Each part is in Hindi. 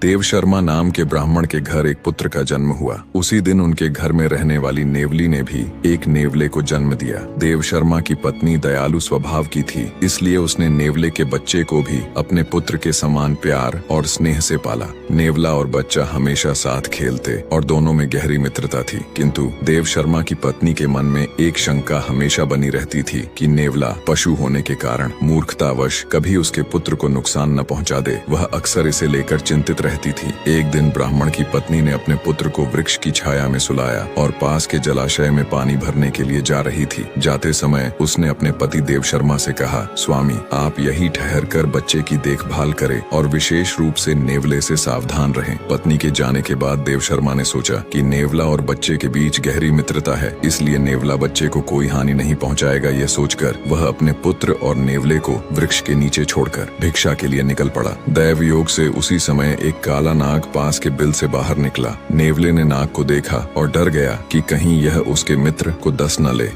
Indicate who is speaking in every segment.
Speaker 1: देव शर्मा नाम के ब्राह्मण के घर एक पुत्र का जन्म हुआ। उसी दिन उनके घर में रहने वाली नेवली ने भी एक नेवले को जन्म दिया। देव शर्मा की पत्नी दयालु स्वभाव की थी, इसलिए उसने नेवले के बच्चे को भी अपने पुत्र के समान प्यार और स्नेह से पाला। नेवला और बच्चा हमेशा साथ खेलते और दोनों में गहरी मित्रता थी। किंतु देव शर्मा की पत्नी के मन में एक शंका हमेशा बनी रहती थी कि नेवला पशु होने के कारण मूर्खतावश कभी उसके पुत्र को नुकसान न पहुंचा दे। वह अक्सर इसे लेकर चिंतित रहती थी। एक दिन ब्राह्मण की पत्नी ने अपने पुत्र को वृक्ष की छाया में सुलाया और पास के जलाशय में पानी भरने के लिए जा रही थी। जाते समय उसने अपने पति देव शर्मा से कहा, स्वामी, आप यही ठहर कर बच्चे की देखभाल करें और विशेष रूप से नेवले से सावधान रहें। पत्नी के जाने के बाद देव शर्मा ने सोचा कि नेवला और बच्चे के बीच गहरी मित्रता है, इसलिए नेवला बच्चे को कोई हानि नहीं पहुंचाएगा। यह सोचकर वह अपने पुत्र और नेवले को वृक्ष के नीचे छोड़कर भिक्षा के लिए निकल पड़ा। दैव योग से उसी समय एक काला नाग पास के बिल से बाहर निकला। नेवले ने नाग को देखा और डर गया कि कहीं यह उसके मित्र को डस न ले।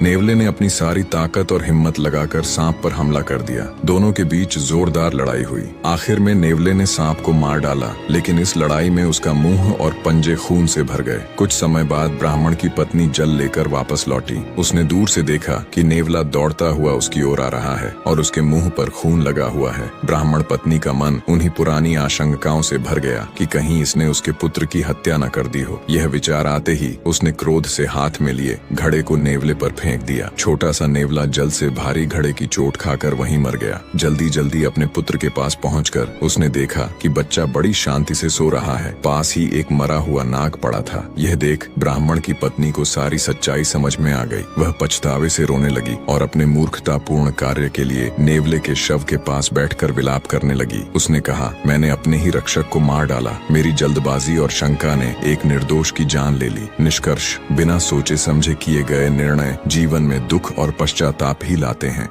Speaker 1: नेवले ने अपनी सारी ताकत और हिम्मत लगाकर सांप पर हमला कर दिया। दोनों के बीच जोरदार लड़ाई हुई। आखिर में नेवले ने सांप को मार डाला, लेकिन इस लड़ाई में उसका मुंह और पंजे खून से भर गए। कुछ समय बाद ब्राह्मण की पत्नी जल लेकर वापस लौटी। उसने दूर से देखा कि नेवला दौड़ता हुआ उसकी ओर आ रहा है और उसके मुंह पर खून लगा हुआ है। ब्राह्मण पत्नी का मन उन्हीं पुरानी आशंकाओं से भर गया कि कहीं इसने उसके पुत्र की हत्या न कर दी हो। यह विचार आते ही उसने क्रोध से हाथ में लिए घड़े को नेवले पर फेंक दिया। छोटा सा नेवला जल से भारी घड़े की चोट खाकर वहीं मर गया। जल्दी जल्दी अपने पुत्र के पास पहुंचकर उसने देखा कि बच्चा बड़ी शांति से सो रहा है। पास ही एक मरा हुआ नाग पड़ा था। यह देख ब्राह्मण की पत्नी को सारी सच्चाई समझ में आ गई। वह पछतावे से रोने लगी और अपने मूर्खतापूर्ण कार्य के लिए नेवले के शव के पास बैठकर विलाप करने लगी। उसने कहा, मैंने अपने ही रक्षक को मार डाला। मेरी जल्दबाजी और शंका ने एक निर्दोष की जान ले ली। निष्कर्ष, बिना सोचे समझे किए गए निर्णय जीवन में दुख और पश्चाताप ही लाते हैं।